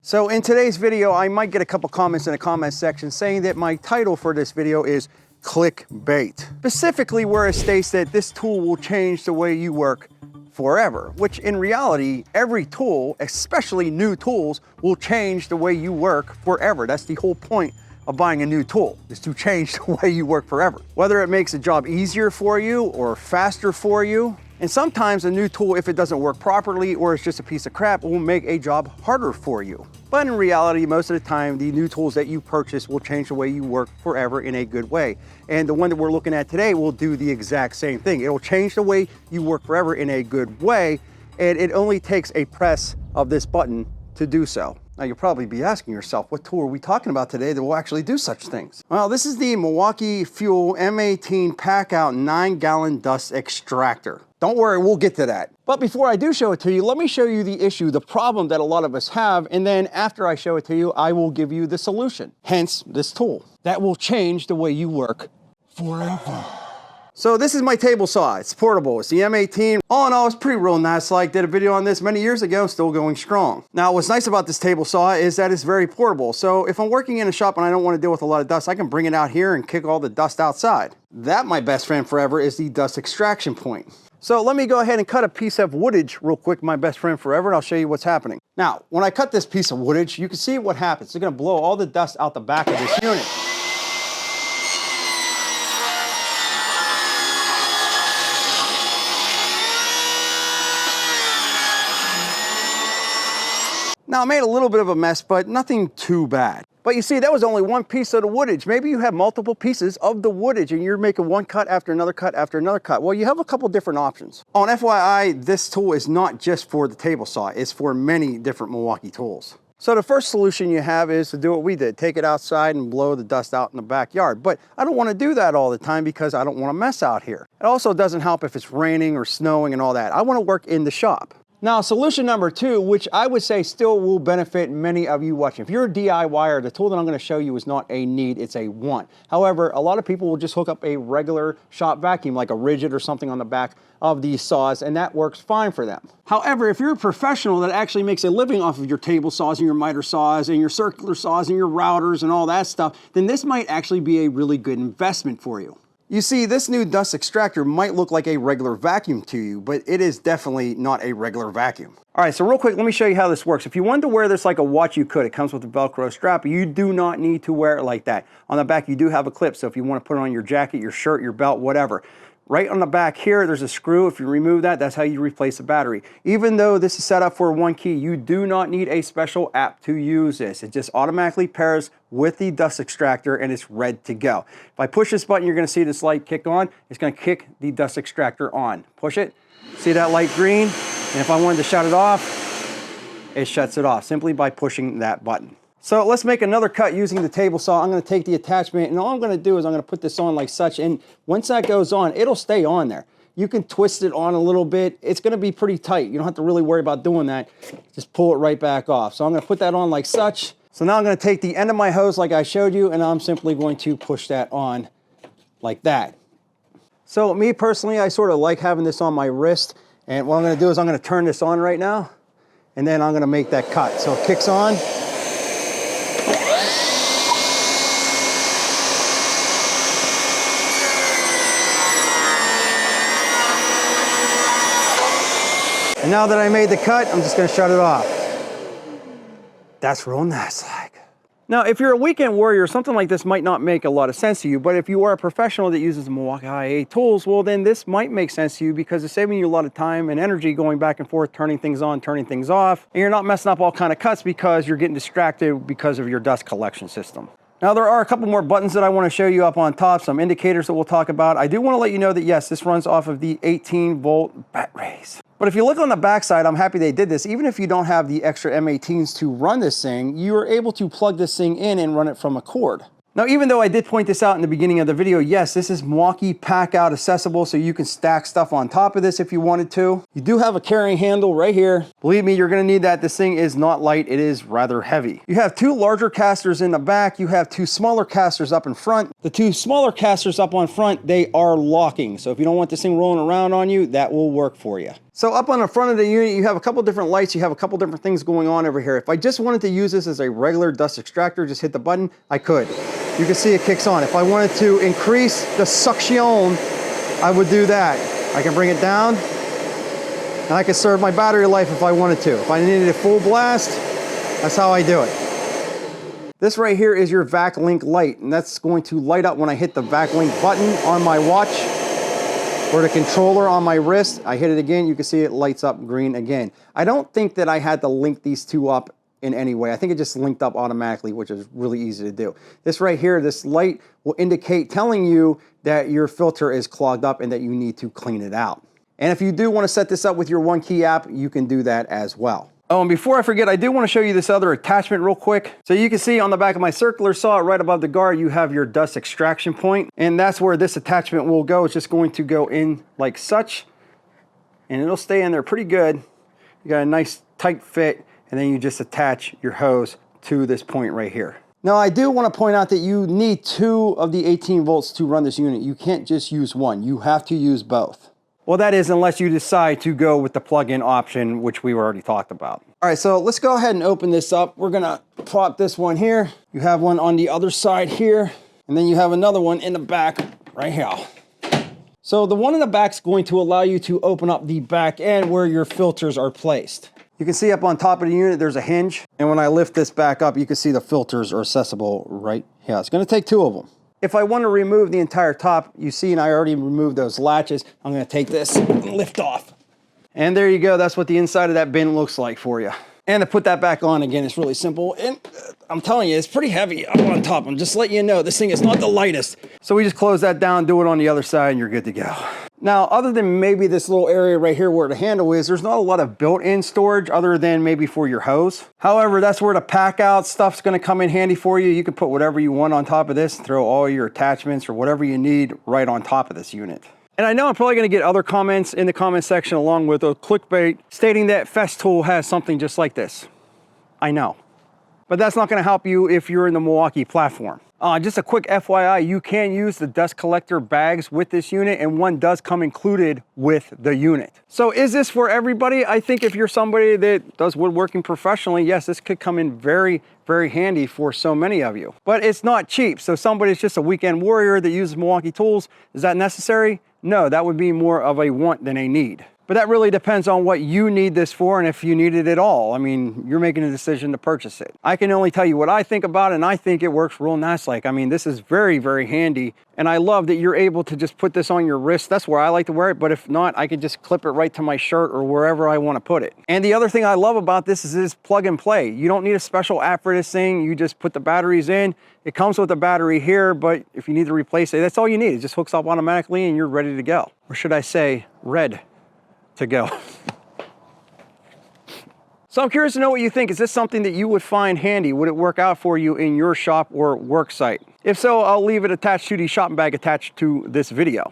So in today's video, I might get a couple comments in the comment section saying that my title for this video is clickbait. Specifically where it states that this tool will change the way you work forever, which in reality, every tool, especially new tools, will change the way you work forever. That's the whole point of buying a new tool, is to change the way you work forever. Whether it makes the job easier for you or faster for you. And sometimes a new tool, if it doesn't work properly or it's just a piece of crap, will make a job harder for you. But in reality, most of the time, the new tools that you purchase will change the way you work forever in a good way. And the one that we're looking at today will do the exact same thing. It'll change the way you work forever in a good way, and it only takes a press of this button to do so. Now you'll probably be asking yourself, what tool are we talking about today that will actually do such things? Well, this is the Milwaukee Fuel M18 PACKOUT 9-gallon Dust Extractor. Don't worry, we'll get to that. But before I do show it to you, let me show you the issue, the problem that a lot of us have, and then after I show it to you, I will give you the solution. Hence, this tool that will change the way you work forever. So this is my table saw. It's portable. It's the M18. All in all, it's pretty real nice. Like, did a video on this many years ago, still going strong. Now, what's nice about this table saw is that it's very portable. So if I'm working in a shop and I don't want to deal with a lot of dust, I can bring it out here and kick all the dust outside. That, my best friend forever, is the dust extraction point. So let me go ahead and cut a piece of woodage real quick, my best friend forever, and I'll show you what's happening. Now, when I cut this piece of woodage, you can see what happens. It's gonna blow all the dust out the back of this unit. Now, I made a little bit of a mess, but nothing too bad. But you see, that was only one piece of the woodage. Maybe you have multiple pieces of the woodage and you're making one cut after another cut after another cut. Well, you have a couple different options. On FYI, this tool is not just for the table saw. It's for many different Milwaukee tools. So the first solution you have is to do what we did. Take it outside and blow the dust out in the backyard. But I don't want to do that all the time because I don't want to mess out here. It also doesn't help if it's raining or snowing and all that. I want to work in the shop. Now, solution number two, which I would say still will benefit many of you watching. If you're a DIYer, the tool that I'm going to show you is not a need, it's a want. However, a lot of people will just hook up a regular shop vacuum, like a rigid or something on the back of these saws, and that works fine for them. However, if you're a professional that actually makes a living off of your table saws and your miter saws and your circular saws and your routers and all that stuff, then this might actually be a really good investment for you. You see, this new dust extractor might look like a regular vacuum to you, but it is definitely not a regular vacuum. All right, so real quick, let me show you how this works. If you wanted to wear this like a watch, you could. It comes with a Velcro strap, but you do not need to wear it like that. On the back, you do have a clip, so if you want to put it on your jacket, your shirt, your belt, whatever. Right on the back here, there's a screw. If you remove that, that's how you replace the battery. Even though this is set up for one key, you do not need a special app to use this. It just automatically pairs with the dust extractor and it's ready to go. If I push this button, you're gonna see this light kick on. It's gonna kick the dust extractor on. Push it, see that light green? And if I wanted to shut it off, it shuts it off simply by pushing that button. So let's make another cut using the table saw. I'm going to take the attachment and all I'm going to do is I'm going to put this on like such, and once that goes on, it'll stay on there. You can twist it on a little bit. It's going to be pretty tight. You don't have to really worry about doing that. Just pull it right back off. So I'm going to put that on like such. So now I'm going to take the end of my hose like I showed you, and I'm simply going to push that on like that. So me personally, I sort of like having this on my wrist, and what I'm going to do is I'm going to turn this on right now, and then I'm going to make that cut. So it kicks on. And now that I made the cut, I'm just gonna shut it off. That's real nice like. Now, if you're a weekend warrior, something like this might not make a lot of sense to you, but if you are a professional that uses the Milwaukee IA tools, well then this might make sense to you because it's saving you a lot of time and energy going back and forth, turning things on, turning things off, and you're not messing up all kind of cuts because you're getting distracted because of your dust collection system. Now, there are a couple more buttons that I want to show you up on top, some indicators that we'll talk about. I do want to let you know that yes, this runs off of the 18-volt batteries. But if you look on the backside, I'm happy they did this. Even if you don't have the extra M18s to run this thing, you are able to plug this thing in and run it from a cord. Now, even though I did point this out in the beginning of the video, yes, this is Milwaukee PACKOUT accessible, so you can stack stuff on top of this if you wanted to. You do have a carrying handle right here. Believe me, you're gonna need that. This thing is not light, it is rather heavy. You have two larger casters in the back. You have two smaller casters up in front. The two smaller casters up on front, they are locking. So if you don't want this thing rolling around on you, that will work for you. So up on the front of the unit, you have a couple different lights, you have a couple different things going on over here. If I just wanted to use this as a regular dust extractor, just hit the button, I could. You can see it kicks on. If I wanted to increase the suction, I would do that. I can bring it down, and I can serve my battery life if I wanted to. If I needed a full blast, that's how I do it. This right here is your VACLINK light, and that's going to light up when I hit the VACLINK button on my watch or the controller on my wrist. I hit it again, you can see it lights up green again. I don't think that I had to link these two up in any way. I think it just linked up automatically, which is really easy to do. This right here, this light will indicate, telling you that your filter is clogged up and that you need to clean it out. And if you do want to set this up with your OneKey app, you can do that as well. Oh, and before I forget, I do want to show you this other attachment real quick. So you can see on the back of my circular saw, right above the guard, you have your dust extraction point. And that's where this attachment will go. It's just going to go in like such, and it'll stay in there pretty good. You got a nice tight fit, and then you just attach your hose to this point right here. Now, I do want to point out that you need 2 of the 18 volts to run this unit. You can't just use one. You have to use both. Well, that is unless you decide to go with the plug-in option, which we already talked about. All right, so let's go ahead and open this up. We're gonna pop this one here. You have one on the other side here, and then you have another one in the back right here. So the one in the back is going to allow you to open up the back end where your filters are placed. You can see up on top of the unit, there's a hinge. And when I lift this back up, you can see the filters are accessible right here. It's gonna take 2 of them. If I want to remove the entire top, you see, and I already removed those latches, I'm going to take this and lift off. And there you go. That's what the inside of that bin looks like for you. And to put that back on, again, it's really simple. And I'm telling you, it's pretty heavy up on top. I'm just letting you know, this thing is not the lightest. So we just close that down, do it on the other side, and you're good to go. Now, other than maybe this little area right here where the handle is, there's not a lot of built-in storage other than maybe for your hose. However, that's where the PACKOUT stuff's gonna come in handy for you. You can put whatever you want on top of this, throw all your attachments or whatever you need right on top of this unit. And I know I'm probably gonna get other comments in the comment section along with a clickbait stating that Festool has something just like this. I know. But that's not gonna help you if you're in the Milwaukee platform. Just a quick FYI, you can use the dust collector bags with this unit, and one does come included with the unit. So is this for everybody? I think if you're somebody that does woodworking professionally, yes, this could come in very, very handy for so many of you. But it's not cheap. So somebody's just a weekend warrior that uses Milwaukee tools. Is that necessary? No, that would be more of a want than a need. But that really depends on what you need this for and if you need it at all. I mean, you're making a decision to purchase it. I can only tell you what I think about it, and I think it works real nice. Like, I mean, this is very, very handy. And I love that you're able to just put this on your wrist. That's where I like to wear it. But if not, I could just clip it right to my shirt or wherever I want to put it. And the other thing I love about this is it's plug and play. You don't need a special app for this thing. You just put the batteries in. It comes with a battery here, but if you need to replace it, that's all you need. It just hooks up automatically and you're ready to go. Or should I say, red to go. So I'm curious to know what you think. Is this something that you would find handy? Would it work out for you in your shop or work site? If so, I'll leave it attached to the shopping bag attached to this video.